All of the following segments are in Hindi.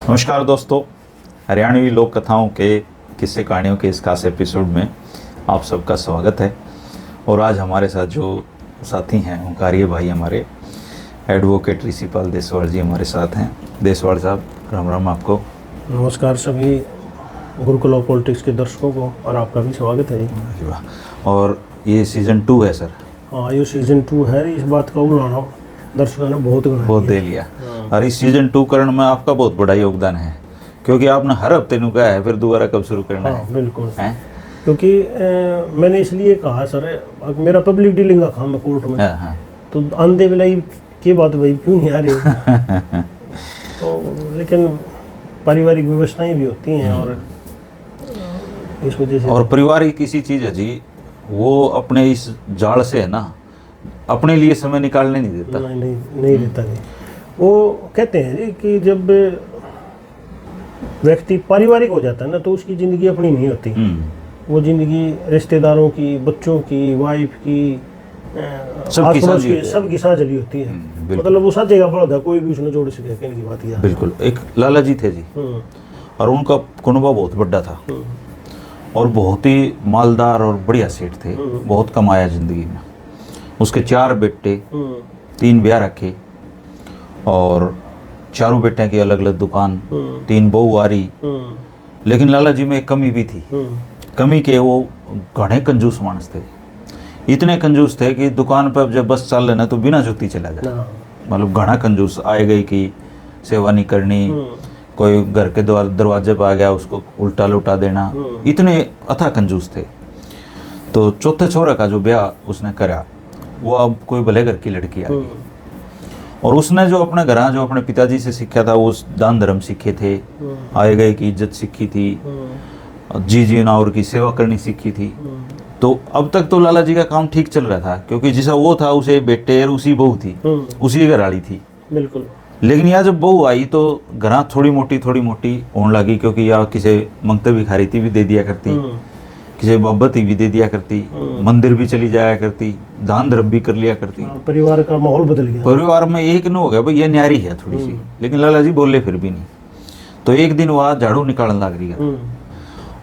नमस्कार दोस्तों, हरियाणवी लोक कथाओं के किस्से कहानियों के इस खास एपिसोड में आप सबका स्वागत है। और आज हमारे साथ जो साथी हैं ओंकारिया भाई, हमारे एडवोकेट ऋषिपाल देसवाल जी हमारे साथ हैं। देसवाल साहब, राम राम आपको। नमस्कार सभी गुरुकुल ऑफ पॉलिटिक्स के दर्शकों को, और आपका भी स्वागत है जी। वाह। और ये सीज़न 2 है सर? हाँ, ये सीजन 2 है। इस बात का उलाना दर्शकों ने बहुत दे लिया। और इस सीजन 2 करण में आपका बहुत बड़ा योगदान है, क्योंकि आपने हर हफ्ते नु कहा है फिर दोबारा कब शुरू करना है। बिल्कुल है? क्योंकि मैंने इसलिए कहा सर, मेरा पब्लिक डीलिंग का काम है कोर्ट में। हाँ। तो आंधे बिलाई की बात भाई क्यों नहीं आ रही तो लेकिन पारिवारिक व्यवस्थाएं भी होती हैं, और इस वजह से। और परिवार ही किसी चीज़ है जी, वो अपने इस जाल से है ना, अपने लिए समय निकालने नहीं देता। नहीं देता नहीं। वो कहते हैं जी कि जब व्यक्ति पारिवारिक हो जाता है ना, तो उसकी ज़िंदगी अपनी नहीं होती। वो ज़िंदगी रिश्तेदारों की, बच्चों की, वाइफ की, सबकी साझली होती है। मतलब वो साझेगा फल था, कोई भी उसने जोड़ सके। कहने की बात यह बिल्कुल। एक लाला जी थे जी, और उनका कुनबा बहुत बड़ा था, और बहुत ही मालदार और बढ़िया सेठ थे। बहुत कमाया जिंदगी में। उसके 4 बेटे, 3 ब्याह रखे, और चारों बेटे की अलग अलग दुकान, 3 बहू आ रही। लेकिन लाला जी में एक कमी भी थी। कमी के वो घने कंजूस मानस थे। इतने कंजूस थे कि दुकान पर जब बस चल लेना तो बिना जुती चला जाए। मतलब घना कंजूस, आए गई की सेवा नहीं करनी, कोई घर के दरवाजे पर आ गया उसको उल्टा लुटा देना। इतने अथा कंजूस थे। तो चौथे छोरे का जो ब्याह उसने करा, वो अब कोई भले घर की लड़की आ गई, और उसने जो अपने घर, जो अपने पिताजी से सीखा था, वो दान धर्म सीखे थे, आए गए की इज्जत सीखी थी, जी नावर की सेवा करनी सीखी थी। तो अब तक तो लाला जी का काम ठीक चल रहा था, क्योंकि जैसा वो था उसे बेटे और उसी बहू थी, उसी घर वाली थी। बिल्कुल। लेकिन यहाँ जब बहू आई तो घर थोड़ी मोटी होने लगी, क्योंकि यहाँ किसी मंगते भिखारी थी भी दे दिया करती, किसी बाबती भी दे दिया करती, मंदिर भी चली जाया करती, दान धर्म भी कर लिया करती। परिवार का माहौल बदल गया। परिवार में एक न हो गया भाई, ये न्यारी है थोड़ी सी। लेकिन लाला जी बोले फिर भी नहीं। तो एक दिन वहाँ झाड़ू निकालने लग रही है,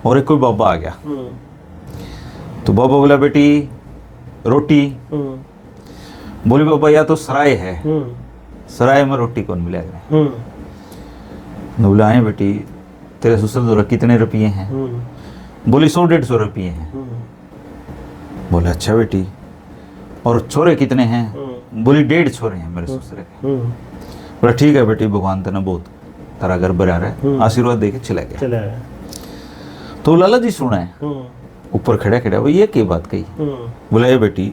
और एक कोई बाबा आ गया। तो बाबा बोला, बेटी रोटी। बोली, बाबा या तो सराय है, सराय में रोटी कौन मिलेगा। बोला, आए बेटी, तेरे ससुर कितने रुपये हैं। बोली, 100-150 रुपये हैं। बोले, अच्छा बेटी, और छोरे कितने हैं। बोली, 1.5 छोरे हैं मेरे ससुर के। बोला, ठीक है बेटी, भगवान तेने बहुत तारा घर बना रहा है, आशीर्वाद दे के चला गया। तो लाला जी सुना है ऊपर खड़ा खड़ा, वो ये क्या बात कही। बोला, ये बेटी,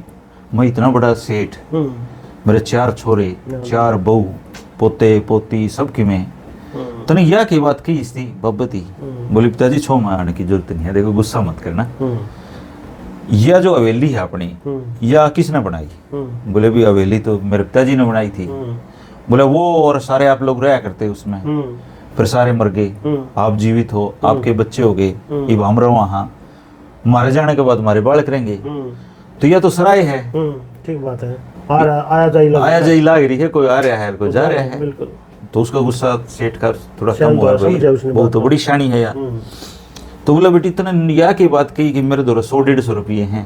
मैं इतना बड़ा सेठ, मेरे 4 छोरे, 4 बहू, पोते पोती सब की मैं, तने यह की बात की इसकी बब्बती। बोली, पिताजी छो में आने की जरूरत नहीं है, देखो गुस्सा मत करना। यह जो हवेली है अपनी, यह किसने बनाई। बोले, भी हवेली तो मेरे पिताजी ने बनाई थी। बोले, वो और सारे आप लोग रहा करते उसमें, फिर सारे मर गए, आप जीवित हो, आपके बच्चे हो गए, अब हम रहो वहाँ, मारे जाने के बाद हमारे बालक रहेंगे, तो यह तो सराय है। ठीक बात है। आया जाई लाग रही है, कोई आ रहा है कोई जा रहा है। बिल्कुल। तो उसका गुस्सा सेठ का थोड़ा कम हुआ, वो तो बड़ी शानी है यार। तो बोला, बेटी इतना या की बात कही कि मेरे द्वारा 100-150 रुपये हैं।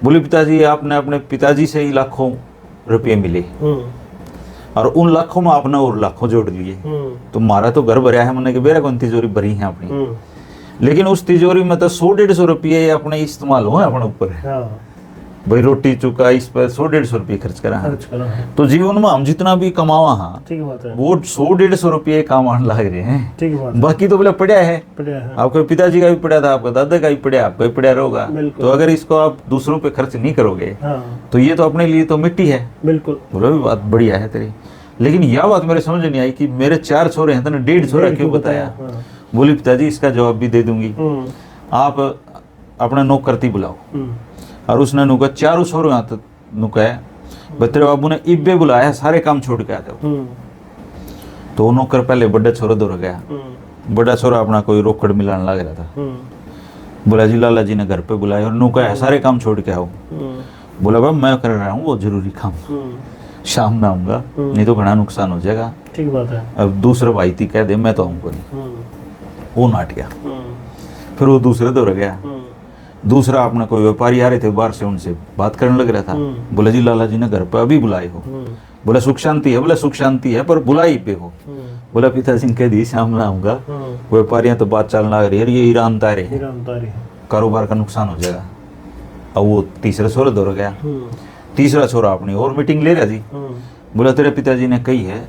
बोले, पिताजी आपने अपने पिताजी से ही लाखों रुपये मिले, और उन लाखों में आपने और लाखों जोड़ लिए। तो मारा तो घर भरा है, मैंने बेरा कौन तिजोरी भरी है अपनी, लेकिन उस तिजोरी में तो 100-150 रुपये अपने इस्तेमाल हुए अपने ऊपर है। भाई रोटी चुका, इस पर 100-150 रुपये खर्च करा है। तो जीवन में हम जितना भी कमावा हाँ, वो 100-150 रुपये कमाने लग रहे हैं। बाकी तो बोला पड़ा है। आपके पिताजी का भी पड़ा था, आपका दादा का भी पड़ा, आपका भी पड़ा रहेगा। तो अगर इसको आप दूसरों पे खर्च नहीं करोगे, तो ये तो अपने लिए तो मिट्टी है। बिल्कुल। बोलो, भी बात बढ़िया है तेरी, लेकिन यह बात मेरे समझ नहीं आई कि मेरे 4 छोरे हैं, तूने 1.5 छोरा क्यों बताया। बोली, पिताजी इसका जवाब भी दे दूंगी, आप अपना नौकरती बुलाओ। और उसने नुका 4 छोरों यहाँ तक नुकाया, तेरे बाबू ने इब्बे बुलाया, सारे काम छोड़ के आते। तो नौकर पहले बड़ा छोरा दौड़ गया। बड़ा छोरा अपना कोई रोकड़ मिलाने लग रहा था। बोला, जी लाला जी ने घर पे बुलाया और नुकाया, सारे काम छोड़ के आओ। बोला, भाई मैं कर रहा हूँ वो जरूरी काम, शाम में आऊंगा, नहीं तो घना नुकसान हो जाएगा। ठीक बात है। अब दूसरा भाई थी कह दे मैं तो हमको नहीं, वो नाट गया। फिर वो दूसरे दौर गया, दूसरा अपना कोई व्यापारी आ रहे थे बाहर से, उनसे बात करने लग रहा था। बोला जी लाला जी ने घर पे अभी बुलाए हो। बोला सुख शांति है, बोला सुख शांति है पर बुलाई पे हो। बोला पिताजी ने कह दी शाम में आऊंगा। व्यापारियां तो बात चलने लग रही है ये ईरान तारे कारोबार का नुकसान हो जाएगा। अब वो तीसरा छोरा दौड़ गया, तीसरा छोरा अपनी और मीटिंग ले रहा जी। बोला तेरे पिताजी ने कही है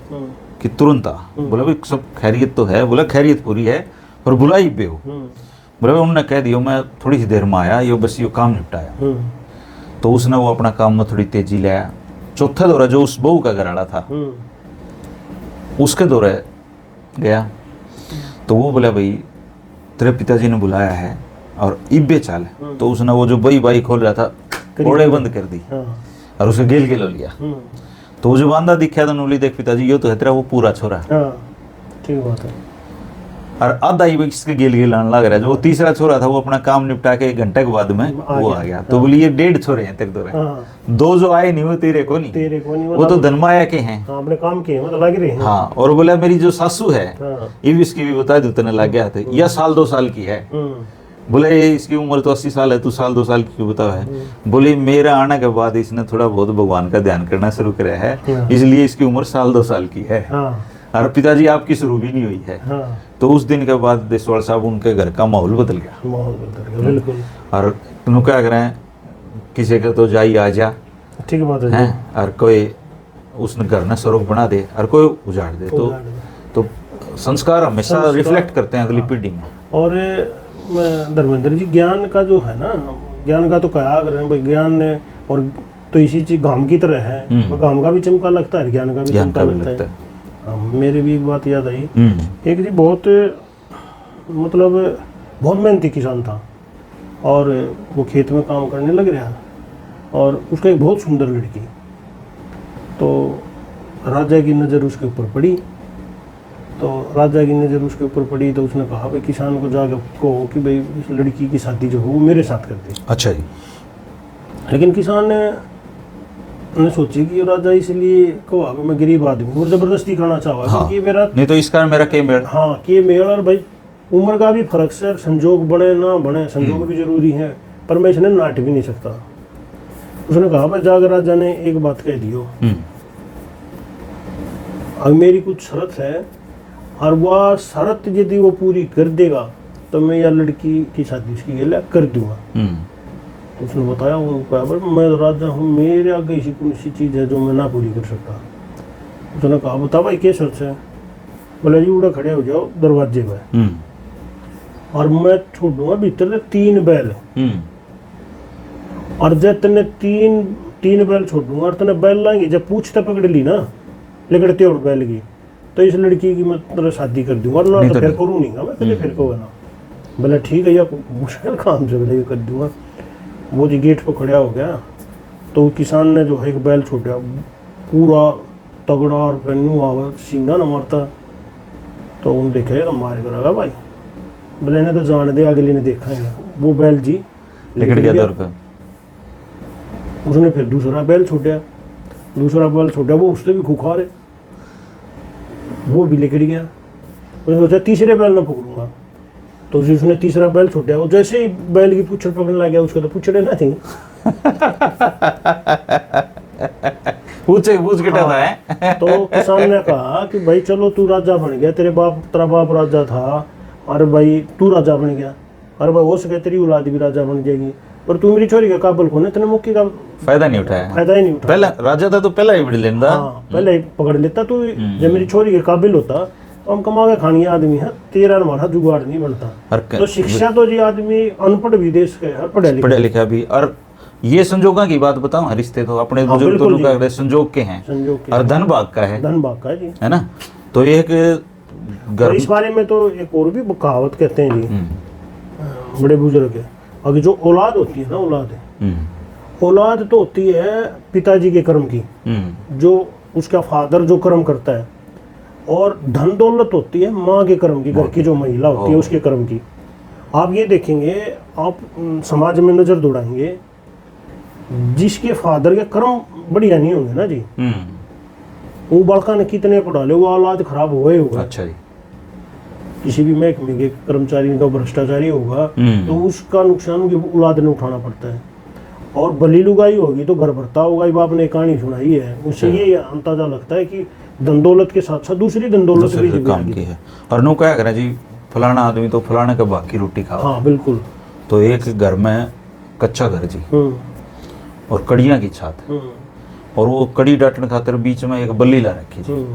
कि तुरंत आ। बोला भाई सब खैरियत तो है, बोला खैरियत पूरी है पर बुलाई पे हो। बोला उन्होंने कह दियो मैं थोड़ी सी देर में आया, यो बस यो काम निपटाया। तो उसने वो अपना काम में थोड़ी तेजी लाया। चौथा दौरा जो उस बहू का घराड़ा था उसके दौरे गया, तो वो बोला भाई तेरे पिताजी ने बुलाया है और इब्बे चाल है। तो उसने वो जो बाई खोल रहा था ओड़े बंद कर दी और उसे गेल गेल लिया। तो वो जो बांधा दिखा था नूली देख पिताजी यो तो है तेरा वो पूरा छोरा। ठीक बात है। और आधा ही इसके गेल गेल आने लग रहा है। जो वो तीसरा छोरा था वो अपना काम निपटा के 1 घंटे के बाद में वो आ गया। तो बोली ये 1.5 छोरे हैं तेरे दो, 2 जो आए नहीं वो तेरे को नहीं, वो तो धनमाया के हैं, अपने काम के मतलब लग रहे हैं। हाँ। और बोला मेरी जो सासू है ये भी इसकी भी बता दो तने लग गया था, या साल 2 साल की है। बोले इसकी उम्र तो 80 साल है, तू साल 2 साल की क्यों बताओ है। बोले मेरा आने के बाद इसने थोड़ा बहुत भगवान का ध्यान करना शुरू किया है, इसलिए इसकी उम्र साल 2 साल की है। और पिताजी आपकी शुरू भी नहीं हुई है। तो उस दिन के बाद देसवाल साहब उनके घर का माहौल बदल गया। बिल्कुल। और तुम क्या करें किसी का तो जाई आ जा, ठीक बात है। और कोई उसने घर ना स्वरूप बना दे और कोई उजाड़ दे। तो संस्कार हमेशा रिफ्लेक्ट करते हैं अगली पीढ़ी में। और धर्मेंद्र जी ज्ञान का जो है ना, ज्ञान का तो कहा कर रहे हैं भाई ज्ञान ने, और तो इसी चीज घाम की तरह है, घाम का भी चमका लगता है, ज्ञान का भी चमका लगता है। मेरी भी एक बात याद आई। एक जी बहुत मतलब बहुत मेहनती किसान था और वो खेत में काम करने लग रहा और उसका एक बहुत सुंदर लड़की, तो राजा की नज़र उसके ऊपर पड़ी। तो राजा की नज़र उसके ऊपर पड़ी तो उसने कहा भाई किसान को जाकर कहो कि भाई इस लड़की की शादी जो हो वो मेरे साथ कर दे। अच्छा जी। लेकिन किसान ने सोची कि राजा इसलिए कहा मैं गरीब आदमी और जबरदस्ती करना चाहा। हाँ, क्योंकि मेरा नहीं तो इसका मेरा के मेल। हाँ के मेल, और भाई उम्र का भी फर्क से संजोग बने ना बने, संजोग भी जरूरी है, पर मैं इसने नाट भी नहीं सकता। उसने कहा भाई जाकर राजा ने एक बात कह दियो, अब मेरी कुछ शर्त है और वह शर्त यदि वो पूरी कर देगा तो मैं या लड़की की शादी उसकी गला कर दूंगा। तो उसने बताया वो मैं राजा हूँ, मेरे आगे ऐसी कौन सी चीज़ है जो मैं ना पूरी कर सकता। उसने कहा बता भाई क्या शर्त है। बोले जी उड़ा खड़े हो जाओ दरवाजे पे और मैं छोड़ दूंगा भीतर 3 बैल, और जब तने 3 बैल छोड़ दूंगा और तने बैल लाएंगे जब पूछते पकड़ ली ना लेकड़ते और बैल की, तो इस लड़की की मैं तेरा शादी कर दूंगा, ना तो फिर करूँ नहीं मैं तेरे फिर कहूँगा ना। बोला ठीक है या मुश्किल काम से बोले कर दूंगा। वो जी गेट पर खड़ा हो गया तो किसान ने जो है एक बैल छोड़ा पूरा तगड़ा और पेनू आवा सींगा ना मारता, तो उन देखे तो मारे करेगा भाई। बोले ने तो जान दे अगले ने देखा है। वो बैल जी लेकड़ गया दौर पे। उसने फिर दूसरा बैल छोड़ा, वो उससे भी खुखार है, वो भी लेकर गया। उसने सोचा तीसरे बैल में पकड़ूंगा, तो उसने तीसरा बैल छोड़ा। वो जैसे ही बैल की पूछड़ पकड़ने लग गया उसको तो पूछड़े ना थी पूछ के हाँ, तो किसान ने कहा कि भाई चलो तू राजा बन गया, तेरा बाप राजा था और भाई तू राजा बन गया, और भाई हो सके तेरी औलाद भी राजा बन जाएगी, पर तू मेरी छोरी के काबल को तेने मुक्की का फायदा नहीं उठाया। पहला राजा था तो पहला ही लेता। हाँ, पहले ही पकड़ लेता। तू जब मेरी छोरी के काबिल होता तो हम कमा के खानी आदमी है, तेरा हमारा जुगाड़ नहीं बनता। तो शिक्षा तो जी आदमी अनपढ़ भी देश के है, पढ़े लिखा भी। और ये संजोगों की बात बताऊं, रिश्ते तो अपने बुजुर्ग तो संजोग के हैं और धन भाग का है, जी है ना। तो एक इस बारे में तो एक और भी कहावत कहते हैं जी बड़े बुजुर्ग है, अगर जो औलाद होती है ना, औलाद तो होती है पिताजी के कर्म की, जो उसका फादर जो कर्म करता है, और धन दौलत होती है माँ के कर्म की, घर की जो महिला होती है उसके कर्म की। आप ये देखेंगे, आप समाज में नजर दौड़ाएंगे, जिसके फादर के कर्म बढ़िया नहीं होंगे ना जी, वो बालका ने कितने पढ़ा ले, वो औलाद खराब हुआ ही होगा। अच्छा जी। किसी भी महकमे के कर्मचारी का भ्रष्टाचारी होगा तो उसका नुकसान उनकी औलाद ने उठाना पड़ता है। और बली लुगाई होगी तो घर भरता होगा। ये बाप ने कहानी सुनाई है, उससे ये अंदाजा लगता है कि धन दौलत के साथ साथ दूसरी धन दौलत भी काम की है। और नो क्या करें जी, फलाना आदमी तो फलाने का बाकी रोटी खाओ। हाँ बिल्कुल। तो एक घर में कच्चा घर जी, और कड़ियाँ की छत, और वो कड़ी डाटने खातिर बीच में एक बल्ली ला रखी जी।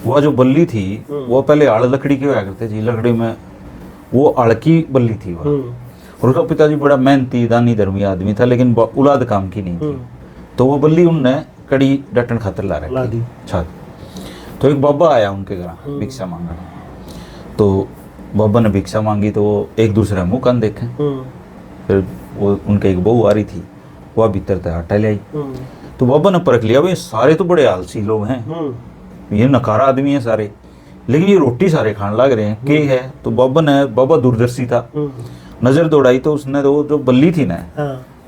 वह जो बल्ली थी वो पहले आड़ लकड़ी की हुआ करते जी, लकड़ी में वो आड़ की बल्ली थी वह। और उसका पिताजी बड़ा मेहनती दानी धर्मी आदमी था, लेकिन औलाद काम की नहीं थी। तो वो बल्ली उनने कड़ी डटन खातिर ला रखी छत। तो एक बाबा आया उनके घर भिक्षा मांगा। तो बाबा ने भिक्षा मांगी तो वो एक दूसरे मुँह कान देखे। फिर वो उनके एक बहू आ रही थी, वह भीतर से आटा ले आई। तो बाबा ने परख लिया, भाई सारे तो बड़े आलसी लोग हैं, ये नकारा आदमी है सारे, लेकिन ये रोटी सारे खाने लग रहे हैं, के है? तो बाबा दूरदर्शी था, नजर दौड़ाई तो उसने तो जो बल्ली थी ना,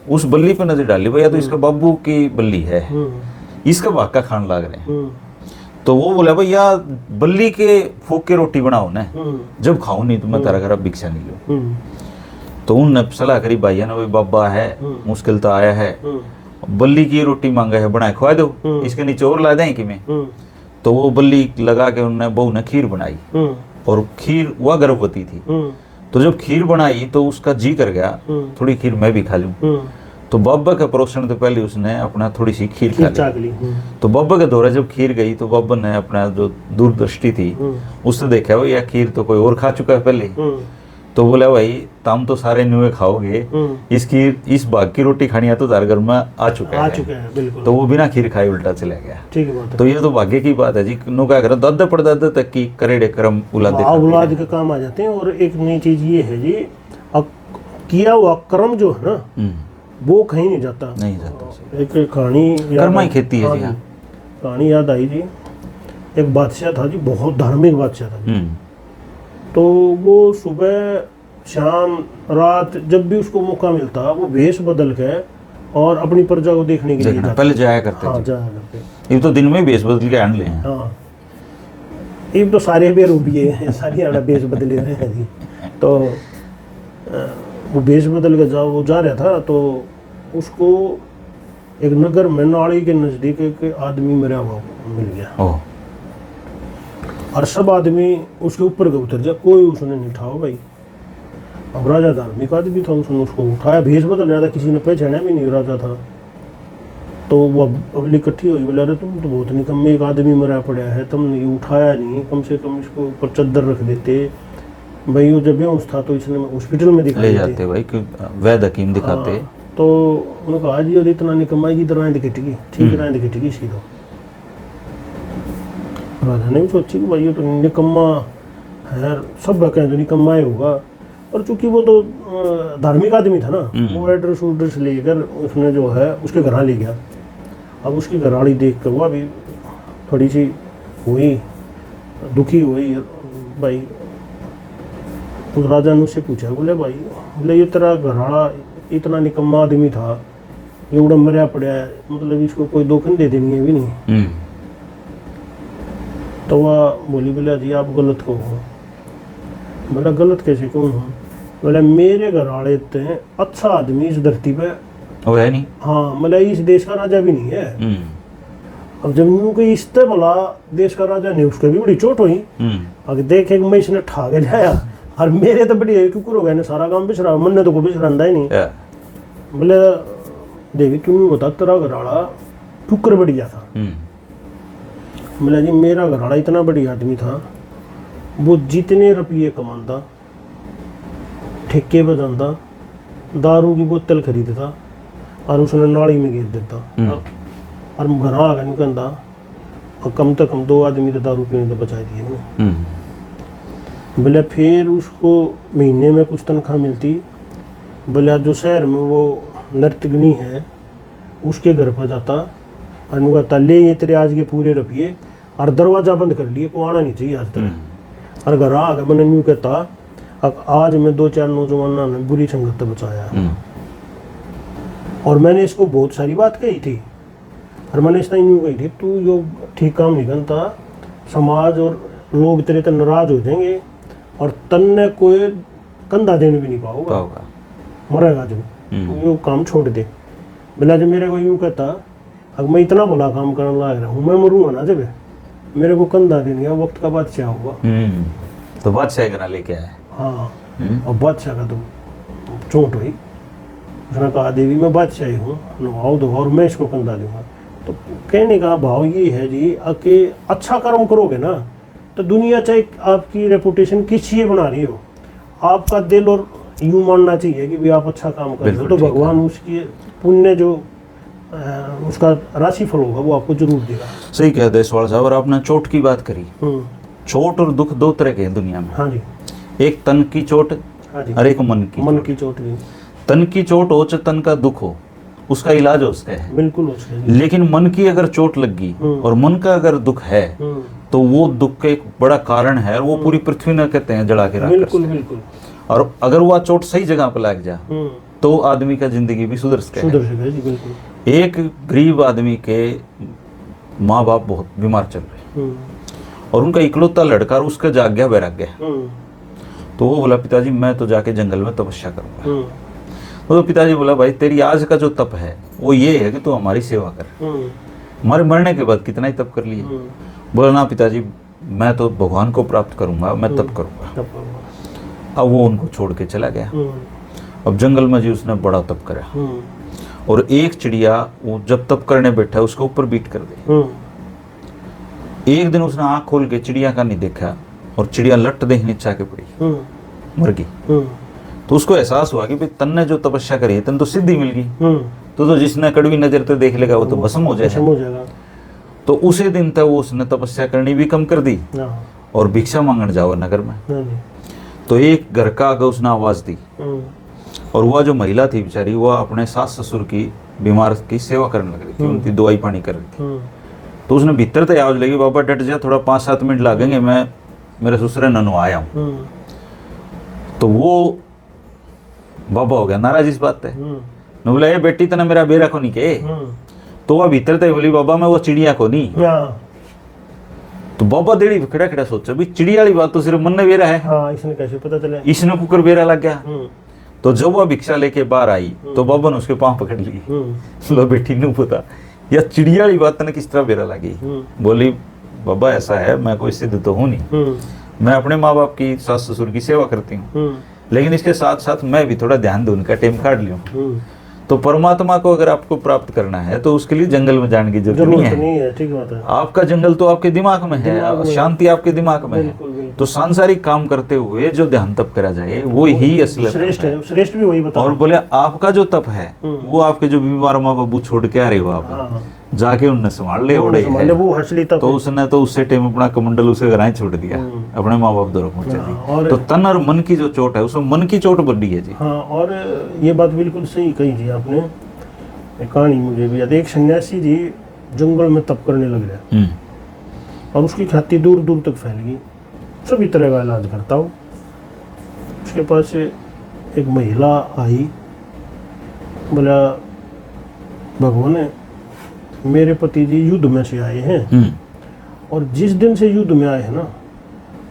उस बल्ली पे नजर डाली, भैया तो इसका बाबू की बल्ली है, इसका वाका खान लग रहे हैं। तो वो बोला, भैया बल्ली के फूक के रोटी बनाओ ना, जब खाओ नहीं तो मैं तेरा घर भिक्षा नहीं लो। तो उनने सलाह करी भाइया ने, भाई बाबा है, मुश्किल तो आया है, बल्ली की रोटी मांगा है, बनाए खुआ दो, इसके नीचे और ला दें कि मैं। तो वो बल्ली लगा के उन्होंने बहू ने खीर बनाई, और खीर वह गर्भवती थी। तो जब खीर बनाई तो उसका जी कर गया थोड़ी खीर मैं भी खा लूं। तो बाबा के परोसन से पहले उसने अपना थोड़ी सी खीर खा ली। तो बाबा के दौरे जब खीर गई तो बाबा ने अपना जो दूरदृष्टि थी उससे देखा, भाई यह खीर तो कोई और खा चुका है पहले। तो बोला, भाई तुम तो सारे न्यूए खाओगे, इस भाग की रोटी खानी है तो तार घर में आ चुका है। तो वो बिना खीर खाए उल्टा चला गया। ठीक है, तो ये तो भाग्य की बात है जी। नो क्या करें, दादा परदादा तक की करेड़े कर्म औलाद के काम आ जाते हैं। और एक नई चीज ये है जी, किया हुआ कर्म जो है ना वो कहीं नहीं जाता। एक कहानी कर्मा ही खेती है जी। कहानी याद आई जी, एक बादशाह था जी, बहुत धार्मिक बादशाह था जी। तो वो सुबह शाम रात जब भी उसको मौका मिलता वो वेश बदल के और अपनी प्रजा को देखने के लिए पहले जाया करते। हाँ, जाया करते। ये तो दिन में वेश बदल के आने ले हैं। हाँ, ये तो सारे बेरूबिये हैं, सारी आड़ा वेश बदले रहे हैं जी। तो वो वेश बदल के वो जा रहा था, तो उसको एक नगर में नाली के नजदीक एक आदमी मरा हुआ मिल गया। और सब आदमी उसके ऊपर के उतर जाए, कोई उसने नहीं उठाओ भाई। अब राजा धार्मिक आदमी था, उसने उसको उठाया, भेष बदल रहा था, किसी ने पहचाना भी नहीं, राजा था। तो वो पब्लिक इकट्ठी हुई, बोला, अरे तुम तो बहुत निकम्मे, एक आदमी मरा पड़ा है, तुमने ये उठाया नहीं, कम से कम इसको ऊपर चद्दर रख देते। भाई वो जब बेहोश था तो इसने हॉस्पिटल में दिखा जाते भाई, वैद हकीम दिखाते। तो उन्होंने कहा जी इतना निकम्मा की तरह दिखेगी, ठीक तरह दिखेगी इसकी। तो राजा ने भी सोची कि भाई ये तो निकम्मा है, सब कहें तो निकम्मा ही होगा। और चूंकि वो तो धार्मिक आदमी था ना, वो एड्रेस उड्रेस लेकर उसने जो है उसके घर ले गया। अब उसकी घरवाली देख कर वो भी थोड़ी सी हुई, दुखी हुई। भाई उस राजा ने उससे पूछा, बोले भाई, बोले ये तेरा घरवाला इतना निकम्मा आदमी था, ये उड़ा मरिया पड़ा है, मतलब इसको कोई दोखन दे देनी है भी नहीं। तो वह बोली, बोले जी आप गलत क्यों हो? बोला गलत कैसे क्यों हो? बोले मेरे घर वाले इतने अच्छा आदमी इस धरती पे वो है नहीं। हाँ, मतलब इस देश का राजा भी नहीं है। अब जब उनको इस भला देश का राजा नहीं, उसको भी बड़ी चोट हुई। अगर देखे मैं इसने ठा के लाया और मेरे तो बड़ी कुकुर हो गए, सारा काम बिछड़ा, मन ने तो कोई बिछड़ा ही नहीं। बोले देवी क्यों बता, तेरा घर वाला ठुकर बढ़िया था। बोला जी मेरा घर वाला इतना बड़ी आदमी था, वो जितने रुपये कमाता, ठेके पे जाता, दारू की बोतल खरीदता और उसने नाली में गिर देता। और घर आ गया कहता, और कम से कम 2 आदमी तो दारू पीने तो बचा दिए। बोले फिर उसको महीने में कुछ तनख्वाह मिलती। बोले जो शहर में वो नर्तकनी है उसके घर पर जाता और उनका कहता, ले ये तेरे आज के पूरे रुपये, और दरवाजा बंद कर लिए, को आना नहीं चाहिए आज तक। और घर आ गया, मैंने यूँ कहता, अब आज मैं 2-4 नौजवानों ने बुरी संगत बचाया। और मैंने इसको बहुत सारी बात कही थी, और मैंने इस टाइम कही थी तू जो ठीक काम नहीं करता, समाज और लोग तेरे तो नाराज हो जाएंगे और तन्ने कोई कंधा देने भी नहीं पाओगा, मरेगा जो तू यो काम छोड़ दे। बोला जब मेरे को यूँ कहता अब मैं इतना बड़ा काम करने लग रहा हूँ, मैं मरूंगा ना जब मेरे को कंधा देने का वक्त का बादशाह हुआ। तो बादशाह करा लेके आए। हाँ और बादशाह का तो चोट हुई, उसने कहा देवी मैं बादशाह ही हूँ, नवाओ दो और मैं इसको कंधा दूंगा। तो कहने का भाव ये है जी कि अच्छा कर्म करोगे ना तो दुनिया चाहे आपकी रेपुटेशन किस लिए बना रही हो, आपका दिल और यूं मानना चाहिए कि भी आप अच्छा काम कर रहे हो तो भगवान उसकी पुण्य जो उसका राशि फल होगा वो आपको जरूर देगा। सही कह दे सवाल साहब। और आपने चोट की बात करी, चोट और दुख दो तरह के हैं दुनिया में। हाँ जी। एक तन की चोट और एक मन की चोट। तन की चोट हो चाहे तन का दुख हो, उसका इलाज उसका है, बिल्कुल उसका। लेकिन मन की अगर चोट लग गई और मन का अगर दुख है तो वो दुख का एक बड़ा कारण है और वो पूरी पृथ्वी न कहते हैं जला के बिल्कुल बिल्कुल। और अगर वह चोट सही जगह पर लग जा तो आदमी का जिंदगी भी सुधर सके। बिल्कुल। एक गरीब आदमी के माँ बाप बहुत बीमार चल रहे और उनका इकलौता लड़का उसका जाग गया वैराग्य, तो वो बोला पिताजी मैं तो जाके जंगल में तपस्या करूंगा। तो पिताजी बोला भाई तेरी आज का जो तप है वो ये है कि तू हमारी सेवा कर, हमारे मरने के बाद कितना ही तप कर लिए। बोला ना पिताजी मैं तो भगवान को प्राप्त करूंगा, मैं तप करूंगा। अब वो उनको छोड़ के चला गया। अब जंगल में जी उसने बड़ा तप करा और एक चिड़िया वो जब तप करने बैठा उसके ऊपर बीट कर दी। एक दिन उसने आंख खोल के चिड़िया का नहीं देखा और चिड़िया लट दे नीचे आके पड़ी, मर गई। तो उसको एहसास हुआ कि भाई तन ने जो तपस्या करी है तन तो सिद्धि मिल गई, तो जिसने कड़वी नजर तो देख लेगा वो तो भस्म हो जाएगा। तो उसी दिन तक वो उसने तपस्या करनी भी कम कर दी और भिक्षा मांगने जाओ नगर में। तो एक घर का आगे उसने आवाज दी और वह जो महिला थी बेचारी वह अपने सास ससुर की बीमार की सेवा करने लग रही थी, उनकी दवाई पानी कर रही थी। तो उसने भीतर तो आवाज लगी बाबा डट जा, थोड़ा 5-7 मिनट लगेंगे, मैं मेरे ससुर ननु आया हूँ। तो वो बाबा हो गया नाराज इस बात पे, ने बोला ये बेटी तने मेरा बेरा को नहीं के। तो वह भीतर तो बोली बाबा मैं वो चिड़िया को नहीं। तो बाबा देड़ी खड़ा खड़ा सोचा भी चिड़िया वाली बात तो सिर्फ मन ने बेरा है। हाँ, इसने कैसे पता चला? इसने कुकर बेरा लग गया। तो जब वह भिक्षा लेके बाहर आई तो बाबा ने उसके पांव पकड़ ली। लो बेटी नू पता या चिड़िया वाली बात तने किस तरह बेरा लगी। बोली बाबा ऐसा है मैं कोई सिद्ध तो हूँ नहीं, मैं अपने माँ बाप की सास ससुर की सेवा करती हूँ, लेकिन इसके साथ साथ मैं भी थोड़ा ध्यान दूं, उनका टाइम काट लूं। तो परमात्मा को अगर आपको प्राप्त करना है तो उसके लिए जंगल में जाने की जरूरत नहीं है। ठीक बात है। आपका जंगल तो आपके दिमाग में है, शांति आपके दिमाग में है। तो सांसारिक काम करते हुए जो ध्यान तप करा जाए वो ही असली श्रेष्ठ है। श्रेष्ठ भी वही बता। और बोले आपका जो तप है वो आपके जो बीमार माँ बाबू छोड़ के आ रहे हो आप जाके उनने संभाल ले ओढ़े है, वो हंसली तप। तो उसने तो उससे टाइम अपना कमंडल उसे घर छोड़ दिया, अपने माँ बाप दौर पहुंचा दी। तो तन और मन की जो चोट है उसमें मन की चोट बड़ी है जी। हाँ, और ये बात बिल्कुल सही कही जी आपने। एक कहानी मुझे भी याद है, एक सन्यासी जी जंगल में तप करने लग गया और उसकी ख्याति दूर दूर तक फैल गई, सभी तरह का इलाज करता हूँ। उसके पास एक महिला आई, बोला भगवान मेरे पति जी युद्ध में से आए हैं और जिस दिन से युद्ध में आए हैं ना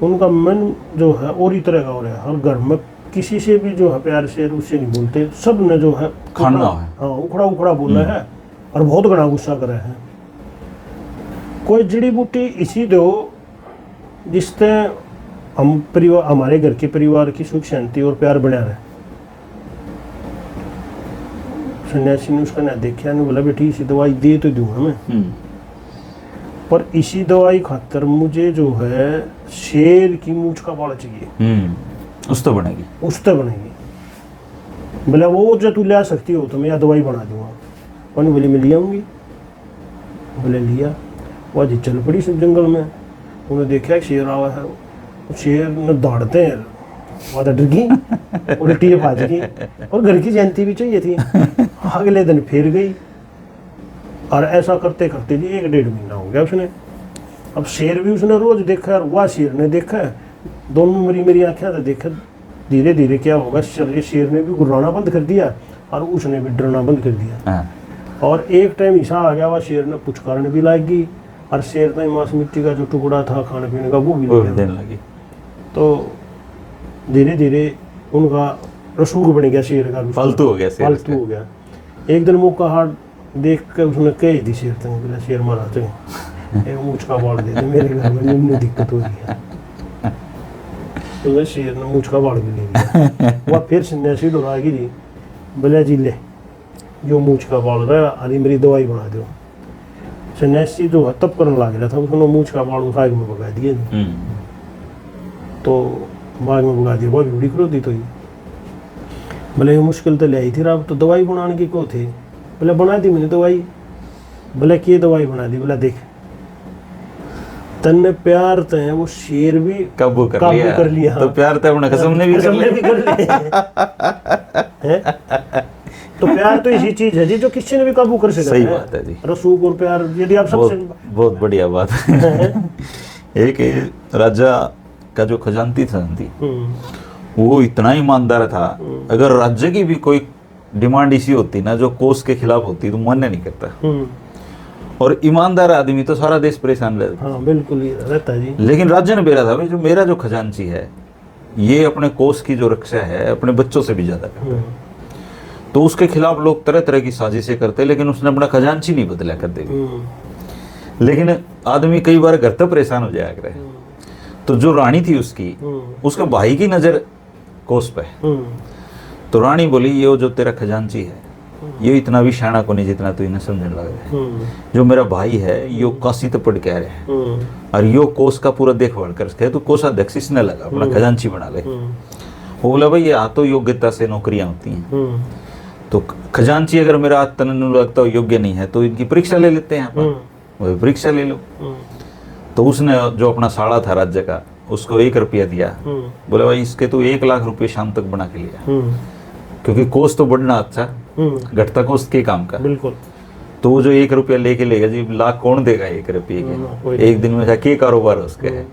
उनका मन जो है और ही तरह का हो रहा है, और घर में किसी से भी जो है प्यार से उससे नहीं बोलते, सब ने जो है खाना है। हाँ, उखड़ा उखड़ा बोला है और बहुत घना गुस्सा कर रहे हैं। कोई जड़ी बूटी इसी दो जिससे हम परिवार, हमारे घर के परिवार की सुख शांति और प्यार बना रहे। सन्यासी ने उसका ना देखा, ने बोला बेटी इसी दवाई दे तो दूंगा मैं, पर इसी दवाई खातर मुझे जो है शेर की मूंछ का बाल चाहिए। उस तो बनेगी, उस तो बनेगी। बोला वो जो तू ले आ सकती हो तो मैं यह दवाई बना दूंगा। उन्होंने बोली मैं ले आऊंगी। बोले लिया, वह जी चल पड़ी जंगल में। उन्होंने देखा शेर आवा है, शेर ने दौड़ते हैं, वह तो डर गई, उल्टी भाज गई और घर की जयंती भी चाहिए थी। अगले दिन फिर गई और ऐसा करते करते जी 1-1.5 महीना हो गया उसने। अब शेर भी उसने रोज देखा और वह शेर ने देखा, दोनों मेरी आंखें तो देखा। धीरे धीरे क्या होगा, शेर ने भी गुर्राना बंद कर दिया और उसने भी डरना बंद कर दिया। और एक टाइम ऐसा आ गया, वह शेर ने पुचकारने भी लागी और शेर ने मांस मिट्टी का जो टुकड़ा था खाने पीने का वो भी देने लगी। तो धीरे धीरे उनका रसूख बन गया शेर का, फालतू हो गया, फालतू हो गया। एक दिन मुँह का हाथ देख कर उसने कह दी शेर तक, बोला शेर मारा तो एक मूछ का बाड़ दे दे, मेरे घर में निम्न दिक्कत हो रही है। तो शेर ने मूछ का बाड़ भी ले लिया। वह फिर सन्यासी डरा गिरी, बोले जी ले जो मूछ का बाड़ रहा अरे मेरी दवाई बना दो। सन्यासी जो तब करने लग गया था, उसने मूछ का बाड़ उठा के में भगा दिया। तो बाग में भगा दिया, बहुत बड़ी करो दी। तो बोले ये मुश्किल तो ले आई थी, अब तो दवाई बनाने की को थे। बोले बना दी मैंने दवाई। बोले कि दवाई बना दी। बोला देख तन्ने प्यार तो है, वो शेर भी काबू कर लिया। तो प्यार तो अपने कसम ने भी कर लिया। तो प्यार तो इसी चीज है जी जो किसी ने भी काबू कर सकता है। सही बात है जी। रसूख और प्यार यदि आप सबसे बहुत बढ़िया बात है। एक राजा का जो खजांची था वो इतना ईमानदार था, अगर राज्य की भी कोई डिमांड इसी होती ना जो कोष के खिलाफ होती तो मान्य नहीं करता। और ईमानदार आदमी तो सारा देश परेशान रहता। हाँ बिल्कुल ही रहता है जी। लेकिन राज्य ने बेरा था भाई, जो मेरा जो खजांची है ये अपने कोष की जो रक्षा है अपने बच्चों से भी ज्यादा करता है। तो उसके खिलाफ लोग तरह तरह की साजिशें करते, लेकिन उसने अपना खजांची नहीं बदला कर दे। लेकिन आदमी कई बार घर तक परेशान हो जाया करे। तो जो रानी थी उसकी, उसके भाई की नजर कोस पे। तो रानी बोली ये जो तेरा खजांची है ये इतना भी शाना को नहीं जितना तू इन्हें समझने लग रहा है। जो मेरा भाई है यो काशी तो पढ़ के आ रहा है और यो कोस का पूरा देखभाल कर सके, तो कोषाध्यक्ष इसने लगा अपना खजांची बना ले। वो बोला भाई ये आ तो योग्यता से नौकरियां होती हैं, तो खजांची अगर मेरा तन लगता हो योग्य नहीं है तो इनकी परीक्षा ले लेते हैं, वो परीक्षा ले लो। तो उसने जो अपना साड़ा था राज्य का उसको 1 रुपया दिया। बोले भाई इसके तो 1 लाख रुपए शाम तक बना के लिया, क्योंकि कोष तो बढ़ना अच्छा घटता कोष के काम का। बिल्कुल। तो वो जो 1 रुपया लेके लेगा जी, लाख कौन देगा 1 रुपये के? एक दिन में क्या कारोबार उसके है।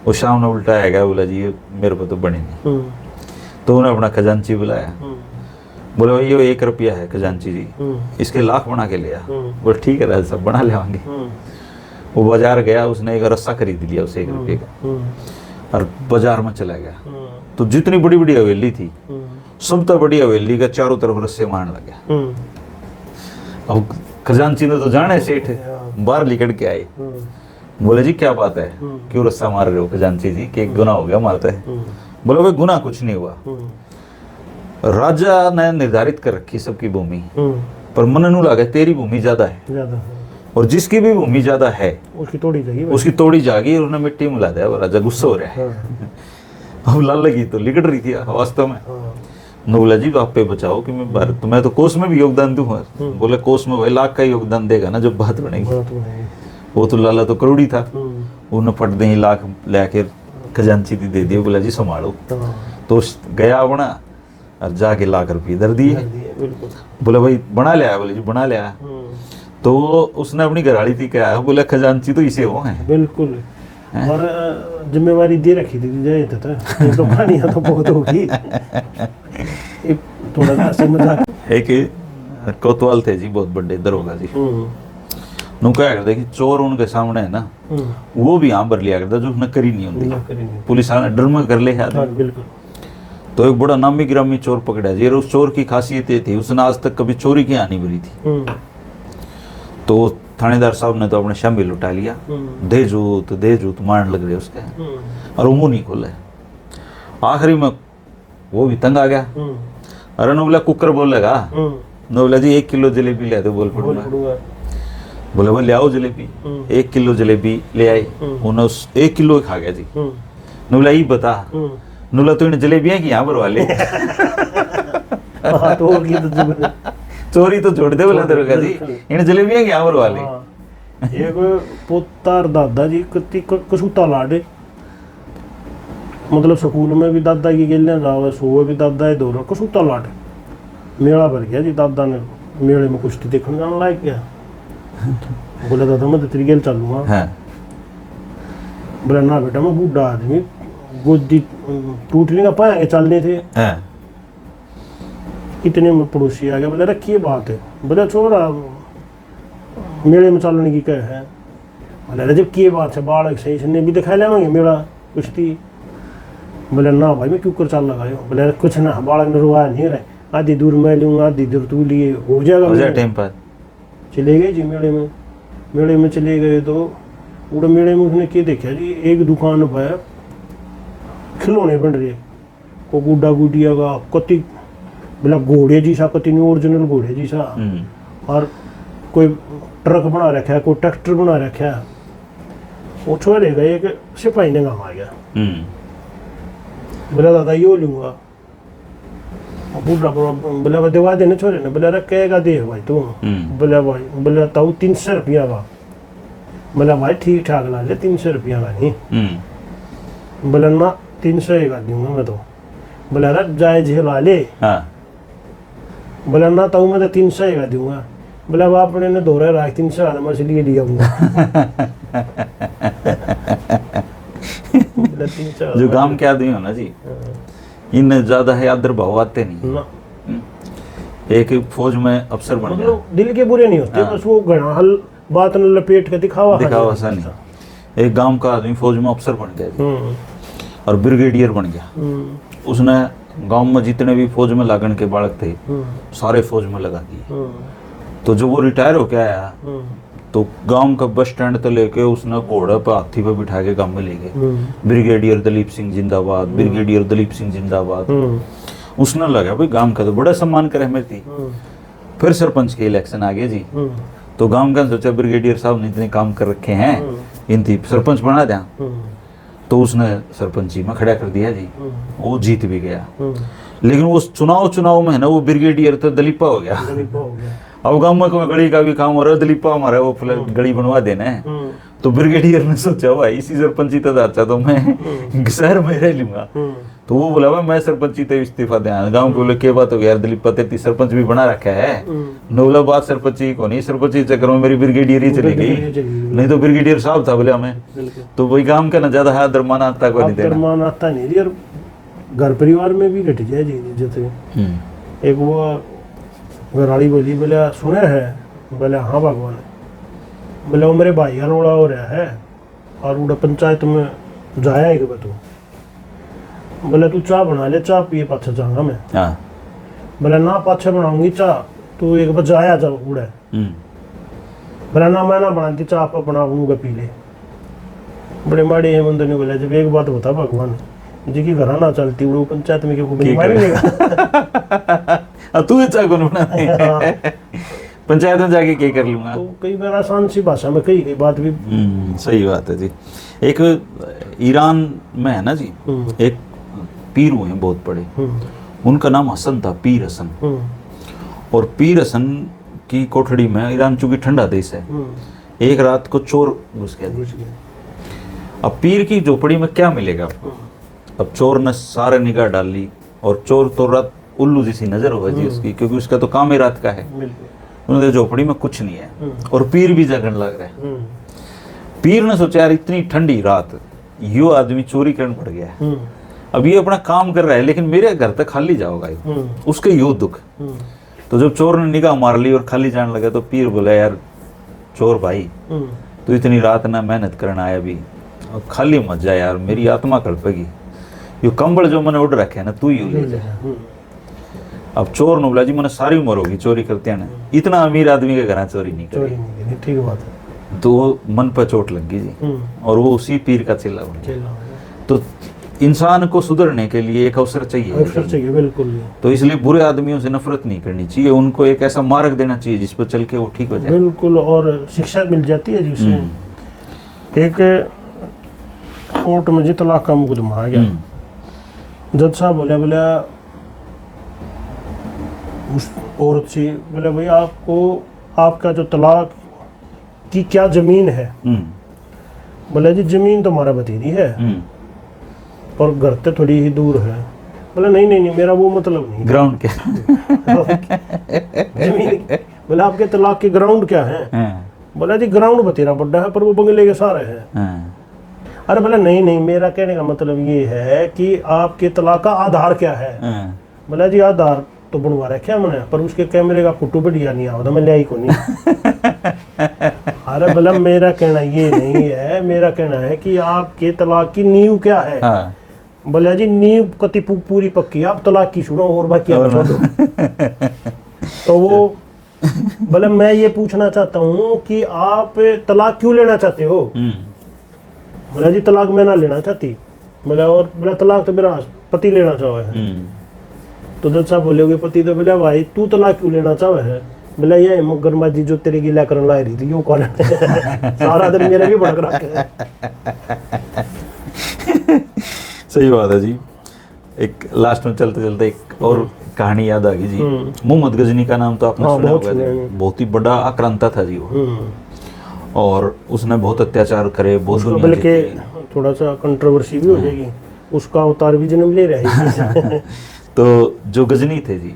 वो शाम ने उल्टा आएगा, बोला जी ये मेरे को तो बने नहीं। तो उन्हें अपना खजांची बुलाया, बोले भाई ये 1 रुपया है खजांची जी, इसके लाख बना के लिया। बोले ठीक है राजा साहब बना लेवांगे। वो बाजार गया, उसने एक रस्सा खरीद लिया उसे 1 रुपये का और बाजार में चला गया। तो जितनी बड़ी बड़ी हवेली थी सब तो बड़ी हवेली का चारों तरफ रस्से मारने लगे। अब खजांची ने तो जाने सेठ बाहर निकल के आए, बोले जी क्या बात है, क्यों रस्सा मार रहे हो खजांची जी, कि गुनाह हो गया मारते है? बोले भाई गुनाह कुछ नहीं हुआ, राजा ने निर्धारित कर रखी सबकी भूमि, पर मन नू लगा तेरी भूमि ज्यादा है और जिसकी भी भूमि ज्यादा है उसकी तोड़ी जागी और उन्हें मिट्टी मिला दिया। राजा गुस्सा हो रहा है। अब लाल लगी तो लिकट रही थी वास्तव में। बोला जी आप पे बचाओ कि मैं तो कोष में भी योगदान दूंगा। बोले कोष में भाई लाख का योगदान देगा ना जब बात बनेगी। वो तो लाला तो करोड़ी था, उन्हें पट दे लाख लेके खजांची दे दिया। बोला जी संभालो। तो गया अपना और जाके लाख रुपये इधर दिए। बोले भाई बना लिया? बोले जी बना लिया। तो उसने अपनी घरवाली थी क्या, बोला खजांची तो इसे वो है। बिल्कुल। और जिम्मेवारी दे रखी थी जाए तो कहानियां तो बहुत होगी। थोड़ा सा मजाक। एक कोतवाल थे जी बहुत बड़े दरोगा जी, नु क्या करते कि चोर उनके सामने है ना वो भी यहाँ भर लिया करता जो उसने करी नहीं होती। पुलिस आने डर में कर ले आदमी। तो एक बड़ा नामी गिरामी चोर पकड़ा जी। उस चोर की खासियत ये थी उसने आज तक कभी चोरी की हानि भरी थी। तो थानेदार साहब ने तो अपने शंभी लुटा लिया, दे जूत मारने लग रहे उसके, और वो मुंह नहीं खोले। आखिरी में वो भी तंग आ गया। अरे नो बोला कुकर बोलेगा, नो बोला जी 1 किलो जलेबी ले दो, बोल पड़ूंगा। बोले भाई ले आओ जलेबी। 1 किलो जलेबी ले आई, उन्हें 1 किलो खा गया जी। नो बोला ये बता, नो बोला तो इन जलेबियां की यहाँ पर वाले चोरी तो छोड़ दे बोला दरोगा जी, इन जलेबियां की यहाँ पर वाले। एक पोतार दादा जी कति कसूता लाडे, मतलब स्कूल में भी दादा की गेलियां जावे, सोवे भी दादा है दौरा कसूता लाडे। मेला भर गया जी, दादा ने मेले में कुश्ती देखने जाने लायक गया। बोला दादा मैं तेरी गेल चलूंगा। बोला ना बेटा मैं बूढ़ा आदमी, गोदी टूट लेगा पाएंगे चलने थे। इतने में पड़ोसी आ गया, बोले रखिए बात है। बोले छोरा मेले में चलने की क्या है। बोले जब की बात है बालक सही से भी दिखा लेंगे मेरा कुश्ती। बोले ना भाई मैं क्यों कर चल लगायो। बोले कुछ ना बालक ने रुआ नहीं रहे, आधी दूर मैं लूँगा आधी दूर तू लिए हो जाएगा टाइम पर। चले गए जी मेले में। मेले में चले गए तो पूरे मेले में उसने क्या देखा जी, एक दुकान पर खिलौने बन रहे, को गुड्डा गुडिया का कति बोला घोड़े जी सा, कति नहीं ओरिजिनल घोड़े जी सा, और कोई ट्रक बना रखा है, कोई ट्रैक्टर बना रखा है। वो छोड़े गए एक सिपाही ने काम आ गया, बोला दादा यो लूंगा। बोला दिवा देने छोरे ने। बोला कहेगा दे भाई तू। बोला भाई, बोला ताऊ 300 रुपया का। बोला भाई ठीक ठाक ला ले 300 रुपया का नहीं। बोला ना 300 का दूंगा मैं तो। बोला रख जाए झेला ले। बोला ना ताऊ मैं तो 300 का दूंगा। बोला बाप ने धोरा राख 300 का मैं इसलिए लिया जो काम के आदमी हो ना जी, इन ज्यादा है आदर भाव आते नहीं ना। एक फौज में अफसर बन गया, दिल के बुरे नहीं होते, बस वो घना हल बात न लपेट के दिखावा सा नहीं। एक गांव का आदमी फौज में अफसर बन गया जी, और ब्रिगेडियर बन गया। उसने गांव में जितने भी फौज में लागण के बालक थे सारे फौज में लगा दिए। तो जब वो रिटायर होके आया तो गांव का बस स्टैंड तो लेके उसने घोड़े पे हाथी पे बिठा के गांव में ले गए। ब्रिगेडियर दलीप सिंह जिंदाबाद, ब्रिगेडियर दलीप सिंह जिंदाबाद। उसने लगा भाई गांव का तो बड़ा सम्मान करे मेरी थी। फिर सरपंच के इलेक्शन आ गए जी, तो गांव का सोचा ब्रिगेडियर साहब ने इतने काम कर रखे हैं, इनकी सरपंच बना दें। तो उसने सरपंची में खड़ा कर दिया जी, वो जीत भी गया। लेकिन उस चुनाव में है ना वो ब्रिगेडियर तो दलीपा हो गया। अब गांव में कोई गली का भी काम हो रहा है, दलीपा हमारा वो गली बनवा देना है। तो ब्रिगेडियर ने सोचा भाई इसी सरपंची तो अच्छा तो मैं शहर में रह लूंगा। तो वो बोला भाई मैं सरपंची तो इस्तीफा दे। गाँव के बोले क्या बात हो गया दलीपा तेरी सरपंच भी बना रखा है। नौला बात सरपंची को नहीं, सरपंची चक्कर में मेरी ब्रिगेडियर ही चली गई, नहीं तो ब्रिगेडियर साहब था बोले हमें। तो वही काम का ना ज्यादा है दरमान आता को नहीं देना, आता नहीं। और घर परिवार में भी घट जाए जी। जैसे एक वो घराड़ी बोली, बोले सुने है। बोले हाँ भगवान। बोले वो मेरे भाई का रोड़ा हो रहा है और उड़ा पंचायत में जाया है कि तू। बोले तू चाय बना ले, चाय पिए पाछे जाऊंगा मैं। बोले ना पाछे बनाऊंगी चाय, तू एक बार जाया जा उड़े। बोले ना मैं ना बनाती चाय, आप बनाऊंगा पी ले। बड़े माड़े हैं बंदे ने। बोला जब एक बात बता भगवान जी की घर ना चलती वो पंचायत में क्यों तू चाय कौन बना पंचायत में जाके क्या कर लूंगा। तो कई बार आसान सी भाषा में कई बात भी सही बात है जी। एक ईरान में है ना जी, एक पीर हुए हैं बहुत बड़े, उनका नाम हसन था, पीर हसन। और पीर हसन की कोठड़ी में, ईरान चूंकि ठंडा देश है, एक रात को चोर घुस गया। अब पीर की झोपड़ी में क्या मिलेगा आपको। अब चोर ने सारे निगाह डाल ली, और चोर तो रात उल्लू जैसी नजर होगा जी उसकी, क्योंकि उसका तो काम ही रात का है। उन्होंने झोपड़ी में कुछ नहीं है, और पीर भी जगन लग रहा है। पीर ने सोचा यार इतनी ठंडी रात, यो आदमी चोरी करने पड़ गया है। अब ये अपना काम कर रहा है, लेकिन मेरे घर तक खाली जाओगा उसके यो दुख। तो जब चोर ने निगाह मार ली और खाली जाने लगा, तो पीर बोला यार चोर भाई तू इतनी रात ना मेहनत करना आया भी, अब खाली मत जा यार, मेरी आत्मा कड़पेगी। यो कंबल जो मैंने उड़ रखे है ना तू ही ले जा। अब चोर ने बोला जी मैंने सारी उम्र होगी चोरी करते हैं, इतना अमीर आदमी के घर चोरी नहीं करी। ठीक बात है। तो मन पर चोट लग गई जी, और वो उसी पीर का चेला बन गया। तो इंसान को सुधरने के लिए एक अवसर चाहिए, बिल्कुल। तो इसलिए बुरे आदमियों से नफरत नहीं करनी चाहिए, उनको एक ऐसा मार्ग देना चाहिए जिस पर चल के वो ठीक हो जाए। बिल्कुल, और शिक्षा मिल जाती है जिससे। एक कोर्ट में जी तलाक का मुकदमा आ गया। जज साहब बोले उस औरत से, बोले भाई आपको आपका जो तलाक की क्या जमीन है। बोले जी जमीन तो हमारा भतीजी है, और घर तो थोड़ी ही दूर है। बोला नहीं मेरा वो मतलब नहीं। ग्राउंड क्या जमीन। बोला आपके तलाक के ग्राउंड क्या है। बोला जी ग्राउंड बतेरा बड़ा है, पर वो बंगले के सारे हैं। अरे बोला नहीं मेरा कहने का मतलब ये है कि आपके तलाक का आधार क्या है। बोला जी आधार तो बनवा रखा मैंने, पर उसके कैमरे का फोटो बढ़िया नहीं आता, मैं ले आई को नहीं। अरे भला मेरा कहना ये नहीं है, मेरा कहना है कि आपके तलाक की नींव क्या है। हाँ। बोला जी नींव कति पूरी पक्की, आप तलाक की छोड़ो और बाकी आप छोड़ो। तो वो बोले मैं ये पूछना चाहता हूँ कि आप तलाक क्यों लेना चाहते हो। बोला जी तलाक मैं ना लेना चाहती। बोला और बोला तलाक तो मेरा पति लेना चाहे है। तो जज साहब बोले पति, तो बोला भाई तू तलाक क्यों लेना चाहे है। बोला ये मगरमच्छ जो तेरे गिला करने ला रही थी, यो कौन है। सारा दिन मेरे भी भड़क रहा है। सही बात है जी। एक लास्ट में चलते चलते एक और कहानी याद आ गई जी। मोहम्मद गजनी का नाम तो आपने सुना होगा जी। बहुत ही बड़ा आक्रांता था जी वो, और उसने बहुत अत्याचार करे, बहुत दुनिया बल्कि थोड़ा सा कंट्रोवर्सी भी हो जाएगी, उसका अवतार भी जन्म ले रहा है। तो जो गजनी थे जी,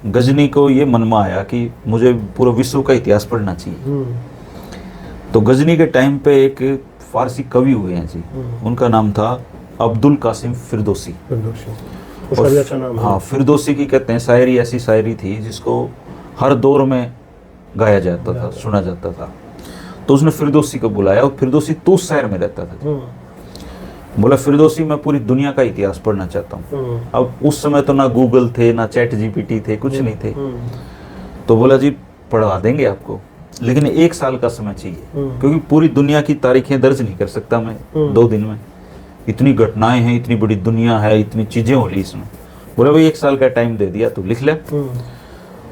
गजनी को ये मन में आया कि मुझे पूरा विश्व का इतिहास पढ़ना चाहिए। तो गजनी के टाइम पे एक फारसी कवि हुए हैं जी, उनका नाम था अब्दुल कासिम फिरदौसी। उसका भी अच्छा नाम है। हाँ, फिरदौसी की कहते हैं शायरी ऐसी शायरी थी जिसको हर दौर में गाया जाता था, सुना जाता था। तो उसने फिरदौसी को बुलाया, और फिरदौसी तूस शहर में रहता था। बोला फिरदौसी मैं पूरी दुनिया का इतिहास पढ़ना चाहता हूँ। अब उस समय तो ना गूगल थे, ना चैट जीपीटी थे, कुछ नहीं थे। तो बोला जी पढ़वा देंगे आपको, लेकिन 1 साल का समय चाहिए, क्योंकि पूरी दुनिया की तारीखें दर्ज नहीं कर सकता मैं 2 दिन में। इतनी घटनाएं हैं, इतनी बड़ी दुनिया है, इतनी चीजें हो रही इसमें। बोला भाई 1 साल का टाइम दे दिया, तू लिख ले,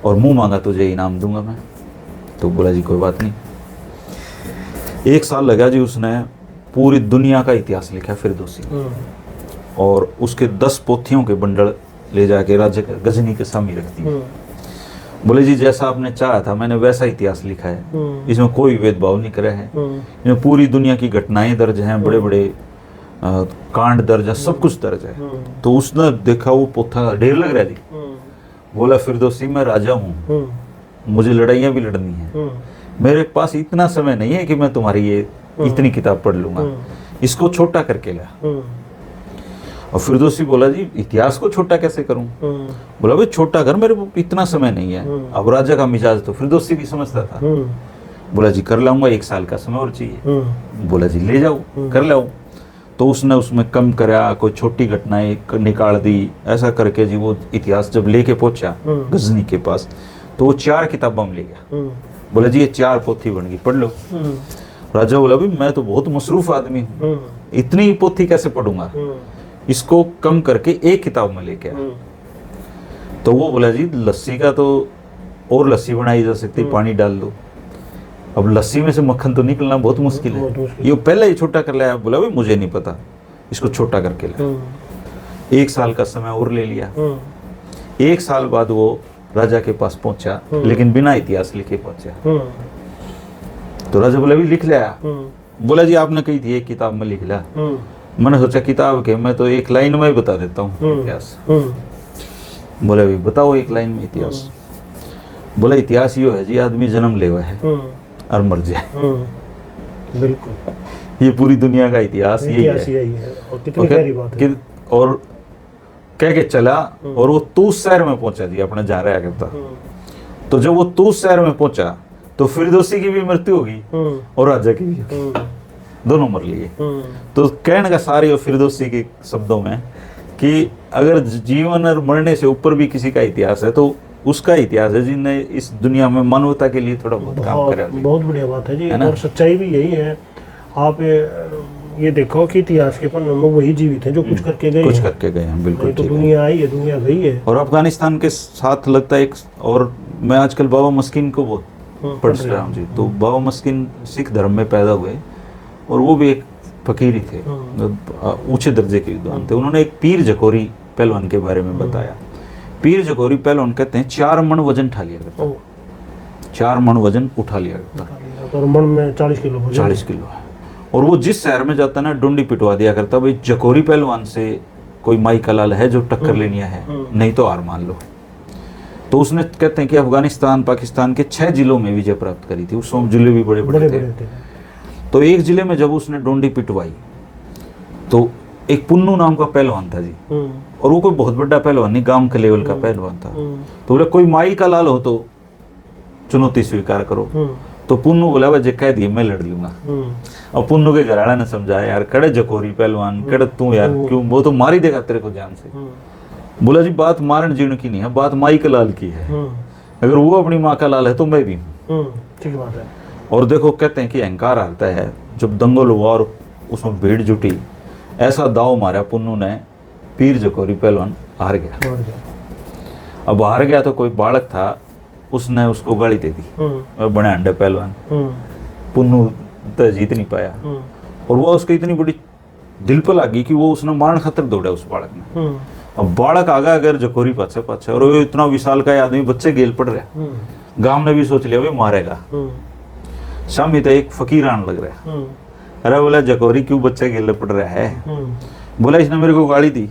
और मुंह मांगा तुझे इनाम दूंगा मैं। तो बोला जी कोई बात नहीं। 1 साल लगा जी, उसने पूरी दुनिया का इतिहास लिखा फिरदौसी, और उसके 10 पोथियों के बंडल ले जाके राजा गजनी के सामने रख दिए। बोले जी जैसा आपने चाहा था मैंने वैसा इतिहास लिखा है, इसमें कोई भेदभाव नहीं करा है, इसमें पूरी दुनिया की घटनाएं दर्ज हैं, बड़े बड़े कांड दर्ज है, सब कुछ दर्ज है। तो उसने देखा वो पोथा ढेर लग रहा जी। बोला फिरदौसी मैं राजा हूँ, मुझे लड़ाइयाँ भी लड़नी है, मेरे पास इतना समय नहीं है कि मैं तुम्हारी ये इतनी किताब पढ़ लूंगा, इसको छोटा करके ला। और फिरदौसी बोला जी इतिहास को छोटा कैसे करूं। बोला भाई छोटा कर, मेरे को इतना समय नहीं है। अब राजा का मिजाज तो फिरदौसी भी समझता था। बोला जी कर लाऊंगा, 1 साल का समय और चाहिए। बोला जी ले जाओ, कर लाओ। तो उसने उसमें कम करा, कोई छोटी घटनाएं निकाल दी, ऐसा करके जी वो इतिहास जब लेके पहुंचा गजनी के पास, तो वो 4 किताबों में ले गया। बोला जी ये 4 पोथी बन गई, पढ़ लो। राजा बोला भी मैं तो बहुत मसरूफ आदमी हूँ, इतनी पोथी कैसे पढ़ूंगा, इसको कम करके 1 किताब में लेके आया। तो वो बोला जी लस्सी का तो और लस्सी बनाई जा सकती, पानी डाल दो। अब लस्सी में से मक्खन तो निकलना बहुत मुश्किल है, ये पहले ही छोटा कर लिया। बोला भाई मुझे नहीं पता, इसको छोटा करके ला। 1 साल का समय और ले लिया। 1 साल बाद वो राजा के पास पहुंचा, लेकिन बिना इतिहास लिखे पहुंचा। तो राजा बोला भी लिख लिया। बोला जी आपने कही थी 1 किताब में लिख लिया। मैंने सोचा किताब के मैं तो 1 लाइन में ही बता देता हूँ इतिहास। बोला भी बताओ 1 लाइन में इतिहास। बोला इतिहास ये है जी आदमी जन्म ले हुआ है और मर जाए। बिल्कुल ये पूरी दुनिया का इतिहास यही है। और कितनी प्यारी बात है। और कह के चला, और वो तूस शहर में पहुंचा जी, अपने जा रहा करता। तो जब वो तूस शहर में पहुंचा तो फिरदौसी की भी मृत्यु होगी और राजा की भी, दोनों मर लिए। तो कहने का सारे फिरदौसी के शब्दों में कि अगर जीवन और मरने से ऊपर भी किसी का इतिहास है तो उसका इतिहास है जिसने इस दुनिया में मानवता के लिए थोड़ा बहुत काम करा। बहुत बढ़िया बात है जी, और सच्चाई भी यही है। आप ये देखो कि इतिहास के पन्नों में वही जीवित हैं जो कुछ करके गए हैं। बिल्कुल। तो दुनिया आई है, दुनिया गई है। और अफगानिस्तान के साथ लगता है एक, और मैं आजकल बाबा मस्किन को बहुत पढ़ रहा हूँ जी। तो बाबा मस्किन सिख धर्म में पैदा हुए, और वो भी एक फकीर ही थे, ऊंचे दर्जे के विद्वान थे। उन्होंने एक पीर जकोरी पहलवान के बारे में बताया। पीर जकोरी पहलवान कहते हैं 4 मन वजन उठा लिया करता, 4 मन वजन उठा लिया करता, और मन में 40 किलो है। और वो जिस शहर में जाता ना डुंडी पिटवा दिया करता, भाई जकोरी पहलवान से कोई माई कलाल है जो टक्कर लेनी है, नहीं तो हार मान लो। तो उसने कहते हैं कि अफगानिस्तान पाकिस्तान के 6 जिलों में विजय प्राप्त करी थी। उस समय जिले भी बड़े बड़े थे। तो एक जिले में जब उसने डोंडी पिटवाई तो एक पुन्नू नाम का पहलवान था जी, और वो कोई बहुत बड़ा पहलवान नहीं, गांव के लेवल का पहलवान था। तो बोले कोई माई का लाल हो तो चुनौती स्वीकार करो। तो पुन्नू बोला भाई जे कह दिए मैं लड़ लूंगा। और पुन्नू के घराना ने समझाया यार कड़े जकोरी पहलवान, कड़े तू यार क्यों, वो तो मार ही देगा तेरे को जान से। बोला जी बात मारण जीर्ण की नहीं है, बात माई का लाल की है। अगर वो अपनी माँ का लाल है तो मैं भी हूँ। ठीक बात है। और देखो कहते हैं कि अहंकार आता है, जब दंगल हुआ और उसमें भीड़ जुटी, ऐसा दाव मारा पुन्नू ने, पीर जकोरी पहलवान हार गया। अब हार गया तो कोई बालक था, उसने उसको गाली दे दी, बड़े अंडे पहलवान। पुन्नू तो जीत नहीं पाया, और वो उसकी इतनी बड़ी दिल पर लगी कि वो उसने मारने खातिर दौड़ा उस बालक ने। अब बालक आगा अगर जकोरी पाछे पाछे, और वो इतना विशाल का आदमी बच्चे गेल पड़ रहा, गांव ने भी सोच लिया भाई मारेगा। शाम तो एक फकीर आने लग रहा, अरे बोला जकोरी क्यों बच्चे गेले पड़ रहा है। बोला इसने मेरे को गाली दी।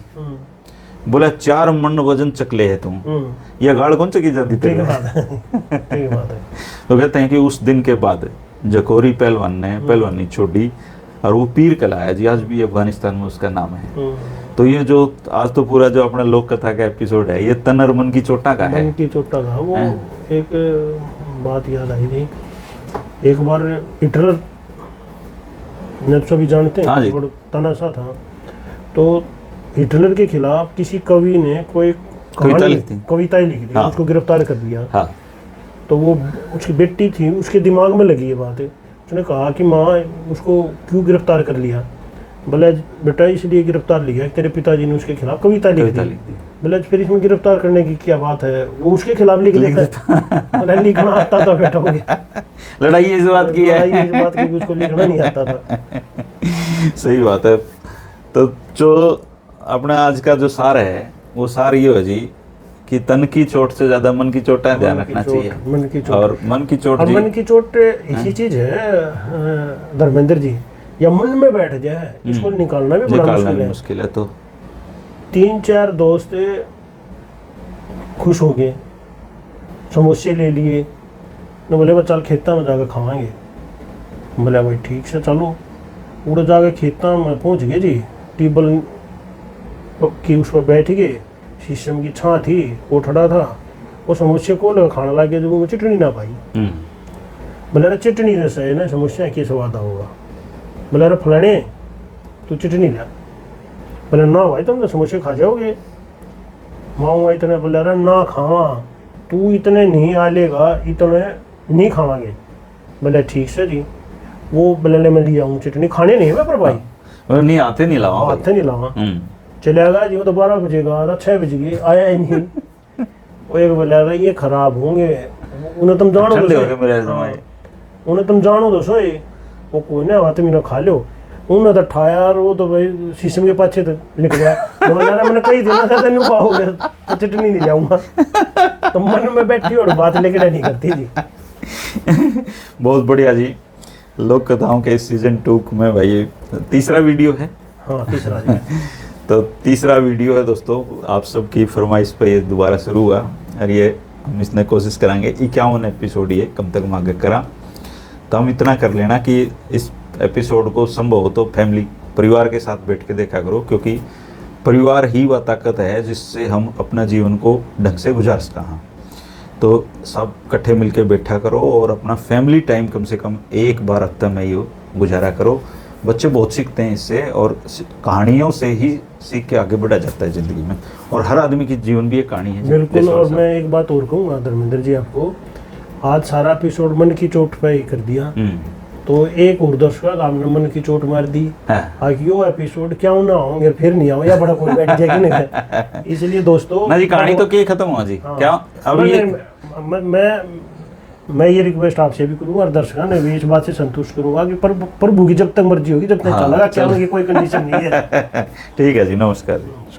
बोला 4 मन वजन चकले है तुम, यह गाड़ कौन चकी जाती तेरे। तो कहते हैं कि उस दिन के बाद जकोरी पहलवान ने पहलवानी छोड़ी, और वो पीर कहलाया जी, आज भी अफगानिस्तान में उसका नाम है। तो ये जो आज तो पूरा जो अपना लोक कथा का एपिसोड है, ये तन और मन की चोटा का है। मन की चोटा का वो एक बात याद आई थी, एक बार हिटलर ने सभी जानते हैं, और तनाशा था, तो हिटलर के खिलाफ किसी कवि ने कोई कविता लिख दी, उसको गिरफ्तार कर दिया। तो वो उसकी बेटी थी, उसके दिमाग में लगी ये बात, उसने कहा कि माँ उसको क्यों गिरफ्तार कर लिया। बोले बेटा इसलिए गिरफ्तार लिया तेरे पिताजी ने उसके खिलाफ कविता लिख दी। बोले फिर इसमें गिरफ्तार करने की क्या बात है, वो उसके खिलाफ लिख देता। लिखना आता था बेटा, लड़ाई इस बात की है, इस बात की उसको लिखना नहीं आता था। सही बात है। तो जो अपना आज का जो सार है, वो सार ये है जी कि तन की चोट से ज्यादा मन की चोट ध्यान रखना चाहिए। मन की चोट, और मन की चोट, मन की चोट ऐसी चीज है धर्मेंद्र जी, या मन में बैठ जाए, इसको निकालना भी बड़ा मुश्किल है। तो 3-4 दोस्त खुश हो गए, समोसे ले लिए, तो बोले चल खेता में जाकर खावाएंगे। बोले भाई ठीक से चलो, उड़ जाके खेता में पहुंच गए जी, टेबल की उस पर बैठ गए, शीशम की छां थी, कोठड़ा था, वो समोसे को लगा खाने लगे, जब वो चटनी ना पाई। बोले चटनी जैसा है ना समोसा की स्वाद होगा। बोले अरे फलाने तू चटनी ला। बोले ना भाई तुम तो समोसे खा जाओगे। माँ इतने बोले अरे ना खावा, तू इतने नहीं आलेगा, इतने नहीं खावांगे। बोले ठीक से जी। वो बोले मैं लिया हूँ चटनी, खाने नहीं है पर भाई नहीं आते नहीं लावा, आते नहीं लावा। चलेगा जी, वो तो 12 बजेगा, 6 बज गए, आया ही नहीं। वो एक बोले ये खराब होंगे, उन्हें तुम जानो उन्हें तुम जानो दो सोए, वो कोई ना बात मेरा खा लो। उन्हें तो ठाया, वो तो भाई शीशम के पाछे तो लिख गया। मैंने कही देना था तेन खाओगे तो चटनी नहीं जाऊंगा। तो मन में बैठी और बात लेकर नहीं करती जी। बहुत बढ़िया जी। लोक कथाओं के सीजन 2 में भाई तीसरा वीडियो है। हाँ तीसरा जी। तो तीसरा वीडियो है दोस्तों, आप सबकी फरमाइश पे ये दोबारा शुरू हुआ, और ये हम इसने कोशिश करेंगे 51 एपिसोड ये कम तक मांगे करा। तो हम इतना कर लेना कि इस एपिसोड को संभव हो तो फैमिली परिवार के साथ बैठ के देखा करो, क्योंकि परिवार ही वह ताकत है जिससे हम अपना जीवन को ढंग से गुजार सका। तो सब इकट्ठे मिलके बैठा करो और अपना फैमिली टाइम कम से कम एक बार हफ्ते में ये गुजारा करो। बच्चे बहुत सीखते हैं इससे, और कहानियों से ही सीख के आगे बढ़ा जाता है ज़िंदगी में, और हर आदमी की जीवन भी एक कहानी है। बिल्कुल। और मैं एक बात और कहूँगा धर्मेंद्र जी आपको, आज सारा एपिसोड मन की चोट पे ही कर दिया, तो एक और दर्शक आपने मन की चोट मार दी। आगे वो एपिसोड क्यों ना होंगे, फिर नहीं आओ या बड़ा कोई बैठ जाएगा नहीं। इसलिए दोस्तों ना जी कहानी तो क्या खत्म हुआ जी। क्या अब मैं ये रिक्वेस्ट आपसे भी करूँगा और दर्शकों ने भी इस बात से संतुष्ट करूँगा कि प्रभु की जब तक मर्जी होगी जब तक चलेगा, क्या कोई कंडीशन नहीं है। ठीक है जी, नमस्कार जी।